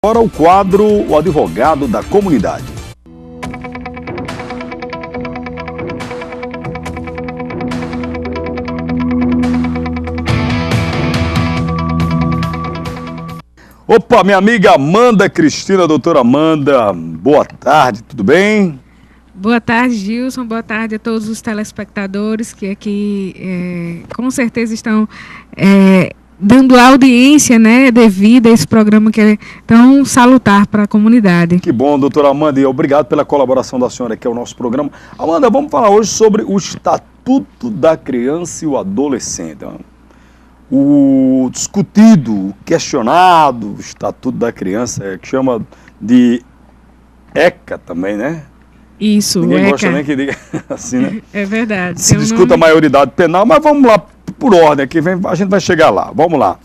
Agora o quadro O Advogado da Comunidade. Opa, minha amiga Amanda Cristina, doutora Amanda, boa tarde, tudo bem? Boa tarde, Gilson, boa tarde a todos os telespectadores que aqui com certeza estão dando audiência, né, devida a esse programa que é tão salutar para a comunidade. Que bom, doutora Amanda, e obrigado pela colaboração da senhora aqui ao nosso programa. Amanda, vamos falar hoje sobre o Estatuto da Criança e o Adolescente. O discutido, o questionado Estatuto da Criança, que chama de ECA também, né? Isso, Ninguém ECA. Gosta nem que diga assim, né? É verdade. Se discuta a maioridade penal, mas vamos lá por ordem aqui, a gente vai chegar lá. Vamos lá.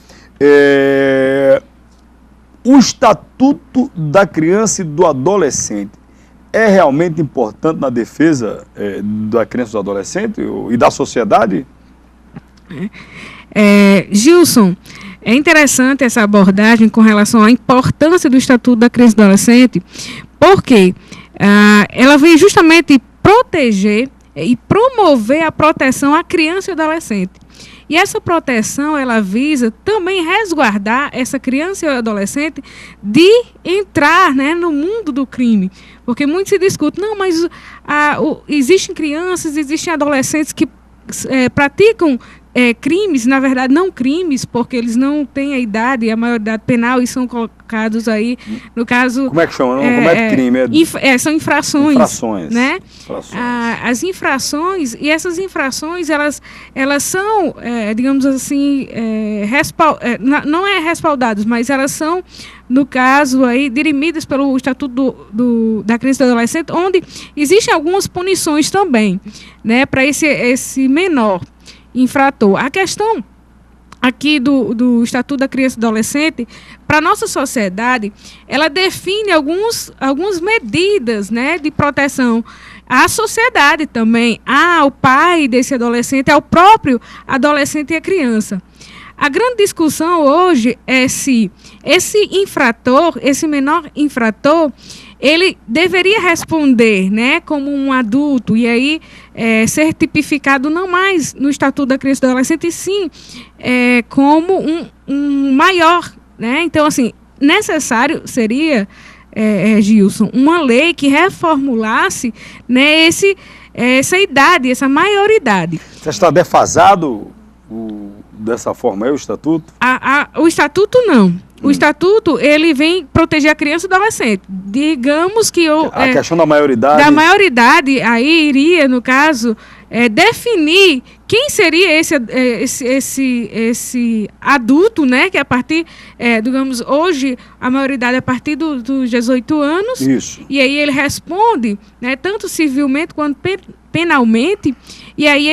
O Estatuto da Criança e do Adolescente é realmente importante na defesa da criança e do adolescente e da sociedade? Gilson, é interessante essa abordagem com relação à importância do Estatuto da Criança e do Adolescente, porque ela vem justamente proteger e promover a proteção à criança e ao adolescente. E essa proteção, ela visa também resguardar essa criança e o adolescente de entrar, né, no mundo do crime. Porque muito se discute, não, mas existem crianças, existem adolescentes que praticam crimes, na verdade não crimes, porque eles não têm a idade, a maioridade penal e são colocados aí, no caso... Como é que chama? Como é que crime? São infrações. Infrações. Né? Infrações. As infrações, e essas infrações, elas são, digamos assim, não é respaldadas, mas elas são, no caso aí, dirimidas pelo Estatuto da Criança e do Adolescente, onde existem algumas punições também, né, para esse menor infrator. A questão aqui do Estatuto da Criança e do Adolescente, para a nossa sociedade, ela define algumas medidas, né, de proteção à sociedade também, ao pai desse adolescente, ao próprio adolescente e a criança. A grande discussão hoje é se esse infrator, esse menor infrator, ele deveria responder, né, como um adulto e aí ser tipificado não mais no Estatuto da Criança e do Adolescente, e sim como um maior, né? Então, assim, necessário seria, Gilson, uma lei que reformulasse, né, essa idade, essa maioridade. Você está defasado dessa forma aí, o Estatuto? O Estatuto não. O Estatuto, ele vem proteger a criança e o adolescente. Digamos que... A questão da maioridade... Da maioridade, aí iria, no caso, definir quem seria esse adulto, né? Que a partir, digamos, hoje, a maioridade é a partir dos 18 anos. Isso. E aí ele responde, né, tanto civilmente quanto penalmente. E aí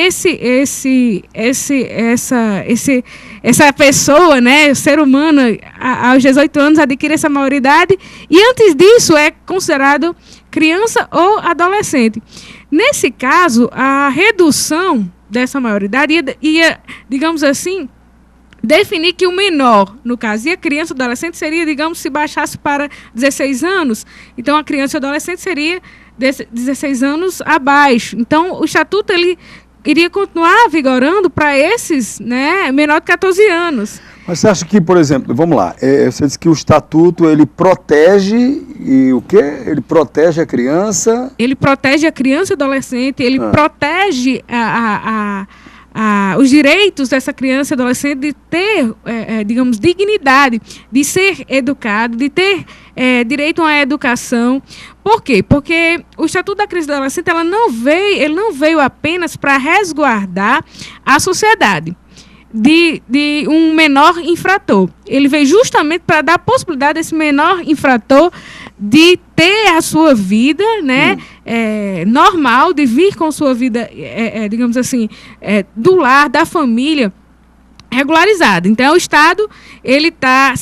essa pessoa, né, o ser humano, aos 18 anos adquire essa maioridade e antes disso é considerado criança ou adolescente. Nesse caso, a redução dessa maioridade ia, digamos assim, definir que o menor, no caso, e a criança ou adolescente seria, digamos, se baixasse para 16 anos, então a criança ou adolescente seria 16 anos abaixo. Então, o Estatuto, ele iria continuar vigorando para esses, né, menor de 14 anos. Mas você acha que, por exemplo, vamos lá, você disse que o Estatuto, ele protege, e o quê? Ele protege a criança? Ele protege a criança e o adolescente, ele protege os direitos dessa criança e adolescente de ter, digamos, dignidade, de ser educado, de ter direito a uma educação. Por quê? Porque o Estatuto da Criança e do Adolescente ele não veio apenas para resguardar a sociedade de um menor infrator. Ele veio justamente para dar a possibilidade desse menor infrator de ter a sua vida, né, normal, de vir com sua vida, digamos assim, do lar, da família, regularizada. Então, o Estado, ele está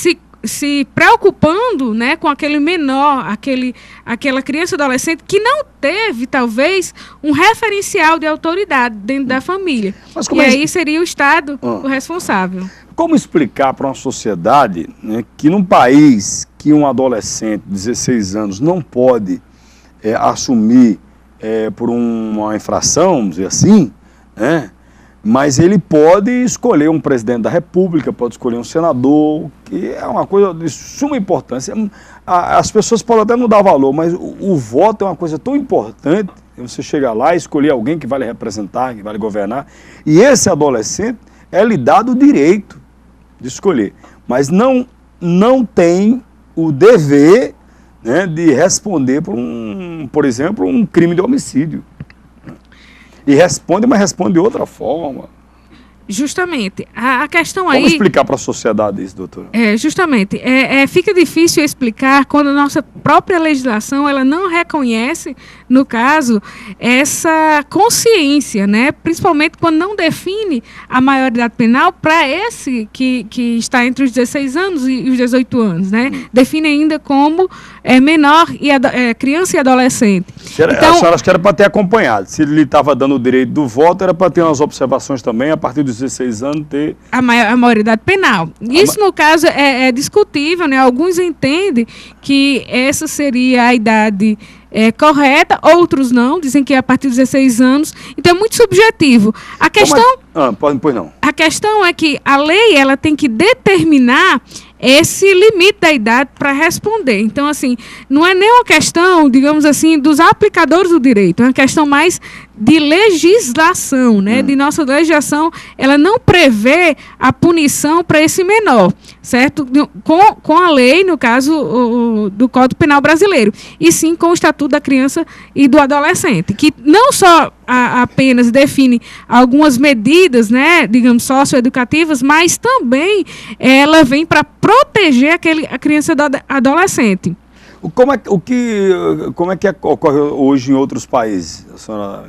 se preocupando, né, com aquele menor, aquela criança ou adolescente que não teve, talvez, um referencial de autoridade dentro da família. Mas como aí seria o Estado o responsável. Como explicar para uma sociedade, né, que num país que um adolescente de 16 anos não pode assumir por uma infração, vamos dizer assim, né, mas ele pode escolher um presidente da República, pode escolher um senador, que é uma coisa de suma importância. As pessoas podem até não dar valor, mas o voto é uma coisa tão importante, você chegar lá e escolher alguém que vai lhe representar, que vai lhe governar, e esse adolescente é lhe dado o direito de escolher, mas não tem o dever, né, de responder por exemplo, um crime de homicídio. E responde, mas responde de outra forma. Justamente. A questão aí... Como explicar para a sociedade isso, doutora? Justamente. Fica difícil explicar quando a nossa própria legislação ela não reconhece, no caso, essa consciência, né? Principalmente quando não define a maioridade penal para esse que está entre os 16 anos e os 18 anos, né? Define ainda como menor, criança e adolescente. Então, a senhora acha que era para ter acompanhado. Se ele estava dando o direito do voto, era para ter umas observações também, a partir dos 16 anos, ter... A maioridade penal. Isso, no caso, é discutível, né? Alguns entendem que essa seria a idade correta, outros não, dizem que é a partir dos 16 anos. Então, é muito subjetivo. A questão... Pois não. A questão é que a lei ela tem que determinar esse limite da idade para responder. Então, assim, não é nem uma questão, digamos assim, dos aplicadores do direito, é uma questão mais de legislação, né? De nossa legislação, ela não prevê a punição para esse menor, certo? Com a lei, no caso do Código Penal brasileiro, e sim com o Estatuto da Criança e do Adolescente, que não só apenas define algumas medidas, né, digamos, socioeducativas, mas também ela vem para proteger a criança e adolescente. Como é que ocorre hoje em outros países, a senhora,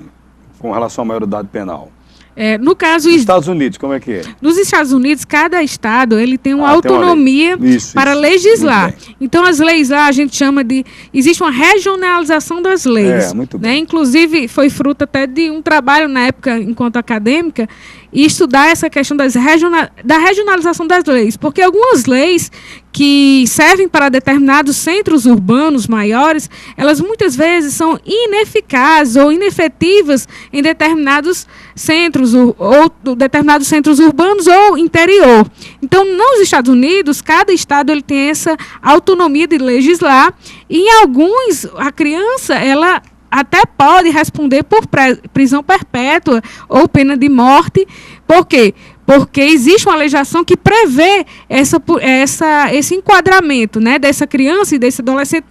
com relação à maioridade penal? No caso... Nos Estados Unidos, como é que é? Nos Estados Unidos, cada estado ele tem uma autonomia para legislar. Então, as leis lá, a gente chama de... Existe uma regionalização das leis. Muito né? bem. Inclusive, foi fruto até de um trabalho na época, enquanto acadêmica, e estudar essa questão da regionalização das leis. Porque algumas leis que servem para determinados centros urbanos maiores, elas muitas vezes são ineficazes ou inefetivas em determinados centros, ou determinados centros urbanos ou interior. Então, nos Estados Unidos, cada estado ele tem essa autonomia de legislar, e em alguns, a criança, ela até pode responder por prisão perpétua ou pena de morte. Por quê? Porque existe uma legislação que prevê esse enquadramento, né, dessa criança e desse adolescente,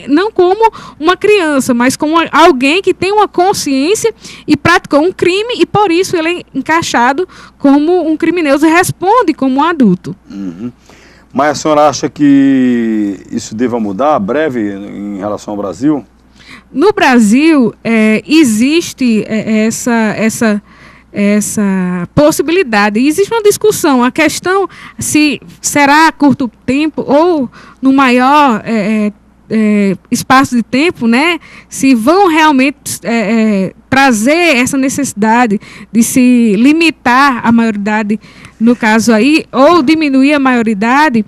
não como uma criança, mas como alguém que tem uma consciência e praticou um crime, e por isso ele é encaixado como um criminoso e responde como um adulto. Mas a senhora acha que isso deva mudar breve em relação ao Brasil? No Brasil, existe essa possibilidade. Existe uma discussão. A questão se será a curto tempo ou no maior espaço de tempo, né? Se vão realmente trazer essa necessidade de se limitar a maioridade, no caso aí, ou diminuir a maioridade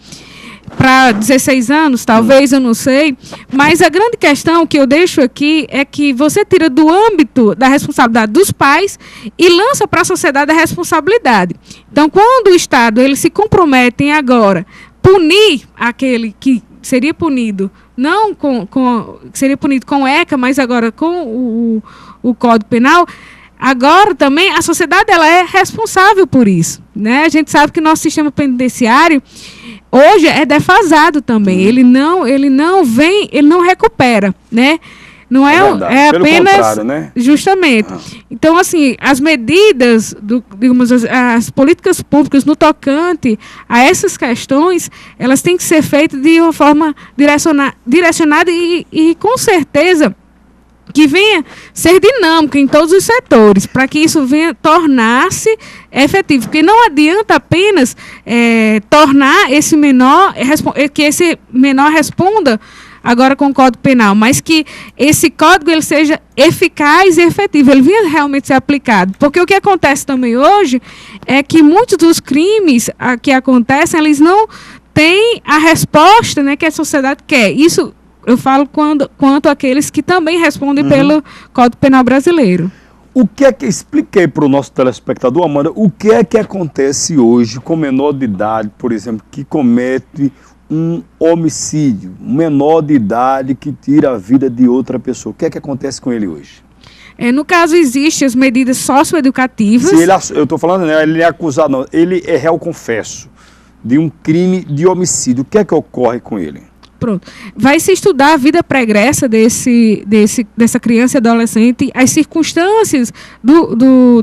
para 16 anos, talvez, eu não sei. Mas a grande questão que eu deixo aqui é que você tira do âmbito da responsabilidade dos pais e lança para a sociedade a responsabilidade. Então, quando o Estado ele se compromete em agora punir aquele que seria punido, não seria punido com o ECA, mas agora com o Código Penal, agora também a sociedade ela é responsável por isso, né? A gente sabe que nosso sistema penitenciário hoje é defasado também. Ele não recupera, né? Não é apenas, né? Justamente. Então, assim, as medidas, digamos, as políticas públicas no tocante a essas questões, elas têm que ser feitas de uma forma direcionada e com certeza que venha ser dinâmico em todos os setores, para que isso venha tornar-se efetivo. Porque não adianta apenas tornar esse menor, que esse menor responda agora com o Código Penal, mas que esse código ele seja eficaz e efetivo, ele venha realmente ser aplicado. Porque o que acontece também hoje é que muitos dos crimes que acontecem, eles não têm a resposta, né, que a sociedade quer. Isso eu falo quanto àqueles que também respondem pelo Código Penal brasileiro. O que é que expliquei para o nosso telespectador, Amanda, o que é que acontece hoje com menor de idade, por exemplo, que comete um homicídio, um menor de idade que tira a vida de outra pessoa? O que é que acontece com ele hoje? No caso, existem as medidas socioeducativas. Eu estou falando, né, ele é acusado, não, ele é réu confesso de um crime de homicídio. O que é que ocorre com ele? Pronto. Vai se estudar a vida pregressa dessa criança e adolescente, as circunstâncias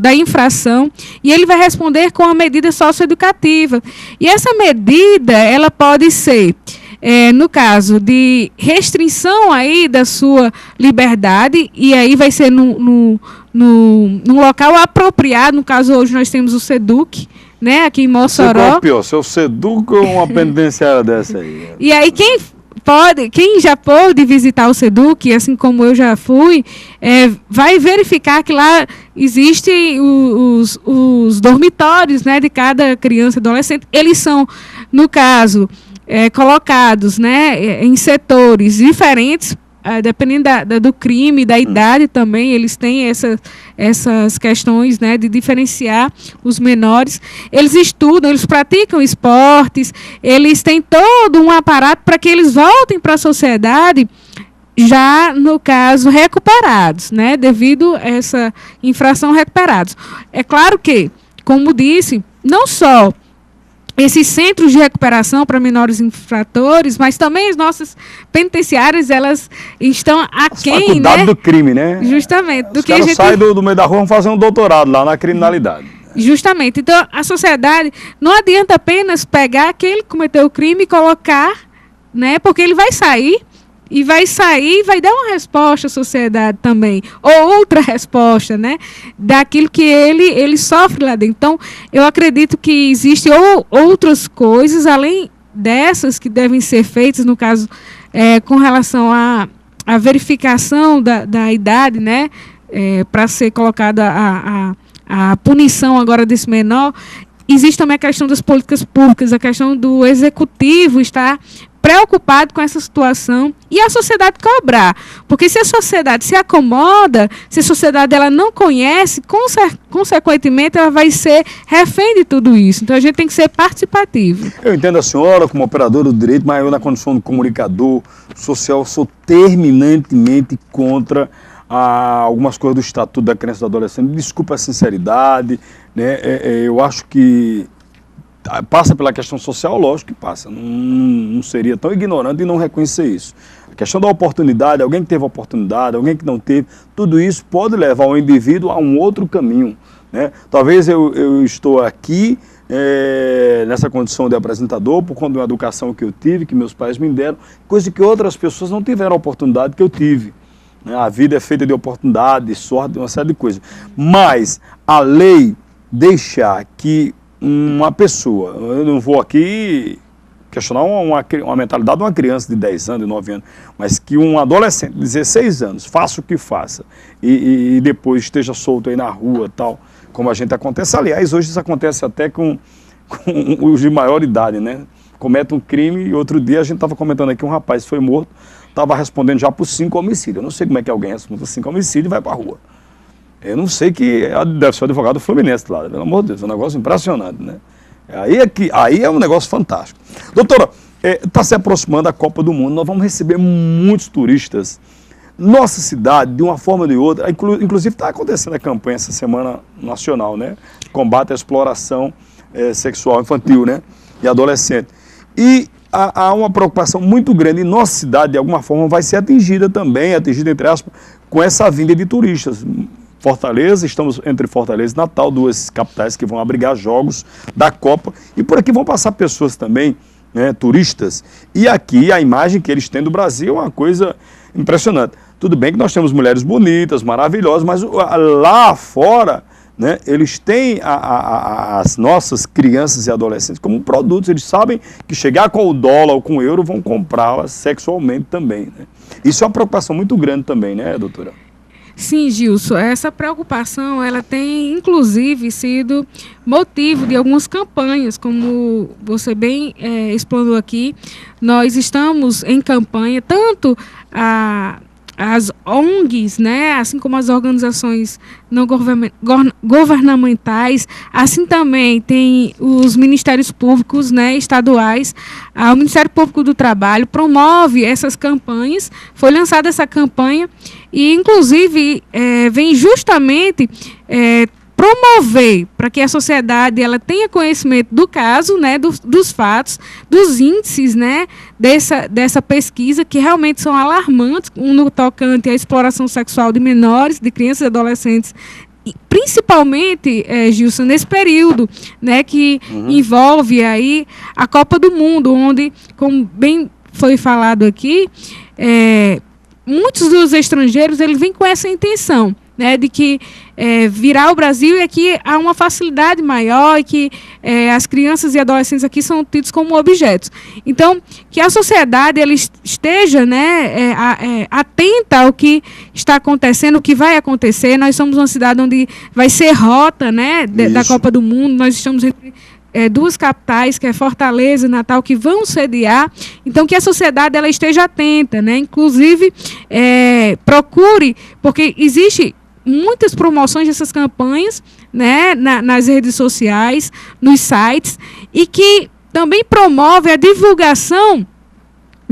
da infração, e ele vai responder com a medida socioeducativa. E essa medida, ela pode ser, no caso de restrição aí da sua liberdade, e aí vai ser num local apropriado. No caso, hoje nós temos o SEDUC, né, aqui em Mossoró. Qual é o pior, se é o SEDUC ou uma penitenciária dessa aí? E aí quem já pôde visitar o SEDUC, assim como eu já fui, vai verificar que lá existem os dormitórios, né, de cada criança e adolescente. Eles são, no caso, colocados, né, em setores diferentes, dependendo do crime, da idade também. Eles têm essas questões, né, de diferenciar os menores. Eles estudam, eles praticam esportes, eles têm todo um aparato para que eles voltem para a sociedade já, no caso, recuperados, né, devido a essa infração, recuperados. É claro que, como disse, não só esses centros de recuperação para menores infratores, mas também as nossas penitenciárias, elas estão aquém, né? Do crime, né? Justamente. Os caras saem do meio da rua e vão fazer um doutorado lá na criminalidade. Justamente. Então, a sociedade, não adianta apenas pegar aquele que cometeu o crime e colocar, né? Porque ele vai sair e vai dar uma resposta à sociedade também, ou outra resposta, né, daquilo que ele sofre lá dentro. Então, eu acredito que existem outras coisas, além dessas, que devem ser feitas, no caso, com relação à verificação da idade, né, para ser colocada a punição agora desse menor. Existe também a questão das políticas públicas, a questão do executivo estar preocupado com essa situação e a sociedade cobrar. Porque se a sociedade se acomoda, se a sociedade ela não conhece, consequentemente ela vai ser refém de tudo isso. Então a gente tem que ser participativo. Eu entendo a senhora como operadora do direito, mas eu, na condição de comunicador social, sou terminantemente contra algumas coisas do Estatuto da Criança e do Adolescente. Desculpa a sinceridade, né? Eu acho que passa pela questão social, lógico que passa. Não seria tão ignorante e não reconhecer isso. A questão da oportunidade, alguém que teve oportunidade, alguém que não teve, tudo isso pode levar o indivíduo a um outro caminho, né? Talvez eu estou aqui nessa condição de apresentador por conta de uma educação que eu tive, que meus pais me deram, coisa que outras pessoas não tiveram a oportunidade que eu tive. A vida é feita de oportunidade, de sorte, de uma série de coisas. Mas a lei deixar que uma pessoa, eu não vou aqui questionar uma mentalidade de uma criança de 10 anos, de 9 anos, mas que um adolescente de 16 anos faça o que faça e depois esteja solto aí na rua, tal, como a gente acontece. Aliás, hoje isso acontece até com os de maior idade, né? Comete um crime e outro dia a gente estava comentando aqui, um rapaz foi morto, estava respondendo já por 5 homicídios. Eu não sei como é que alguém responde por 5 homicídios e vai para a rua. Eu não sei que deve ser o advogado do Fluminense lá, pelo amor de Deus, é um negócio impressionante, né? Aí é um negócio fantástico. Doutora, está se aproximando a Copa do Mundo, nós vamos receber muitos turistas. Nossa cidade, de uma forma ou de outra, inclusive está acontecendo a campanha essa semana nacional, né? Combate à exploração sexual infantil, né? E adolescente. E há uma preocupação muito grande, e nossa cidade, de alguma forma, vai ser atingida também, entre aspas, com essa vinda de turistas. Fortaleza, estamos entre Fortaleza e Natal, 2 capitais que vão abrigar jogos da Copa, e por aqui vão passar pessoas também, né, turistas, e aqui a imagem que eles têm do Brasil é uma coisa impressionante. Tudo bem que nós temos mulheres bonitas, maravilhosas, mas lá fora, né, eles têm as nossas crianças e adolescentes como produtos. Eles sabem que chegar com o dólar ou com o euro vão comprá-las sexualmente também, né? Isso é uma preocupação muito grande também, né, doutora? Sim, Gilson, essa preocupação, ela tem inclusive sido motivo de algumas campanhas, como você bem explanou aqui. Nós estamos em campanha, tanto as ONGs, né, assim como as organizações não governamentais, assim também tem os ministérios públicos, né, estaduais. O Ministério Público do Trabalho promove essas campanhas, foi lançada essa campanha e, inclusive, vem justamente promover para que a sociedade ela tenha conhecimento do caso, né, dos fatos, dos índices, né, dessa pesquisa, que realmente são alarmantes no tocante à exploração sexual de menores, de crianças e adolescentes, e principalmente, Gilson, nesse período, né, que envolve aí a Copa do Mundo, onde, como bem foi falado aqui, muitos dos estrangeiros eles vêm com essa intenção, né, de que virar o Brasil e aqui há uma facilidade maior e que as crianças e adolescentes aqui são tidos como objetos. Então, que a sociedade ela esteja, né, atenta ao que está acontecendo, o que vai acontecer. Nós somos uma cidade onde vai ser rota, né, da Copa do Mundo. Nós estamos entre duas capitais, que é Fortaleza e Natal, que vão sediar. Então, que a sociedade ela esteja atenta, né? Inclusive, procure, porque existe muitas promoções dessas campanhas, né, nas redes sociais, nos sites, e que também promove a divulgação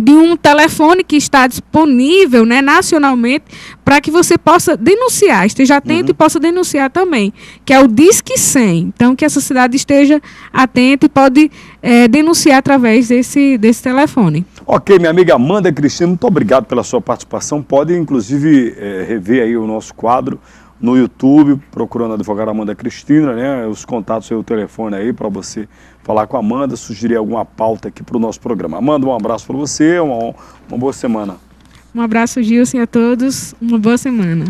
de um telefone que está disponível, né, nacionalmente, para que você possa denunciar, esteja atento e possa denunciar também, que é o Disque 100. Então, que a sociedade esteja atenta e pode denunciar através desse telefone. Ok, minha amiga Amanda Cristina, muito obrigado pela sua participação. Pode, inclusive, rever aí o nosso quadro no YouTube, procurando a advogada Amanda Cristina, né? Os contatos e o telefone aí para você falar com a Amanda, sugerir alguma pauta aqui para o nosso programa. Amanda, um abraço para você, uma boa semana. Um abraço, Gilson, a todos, uma boa semana.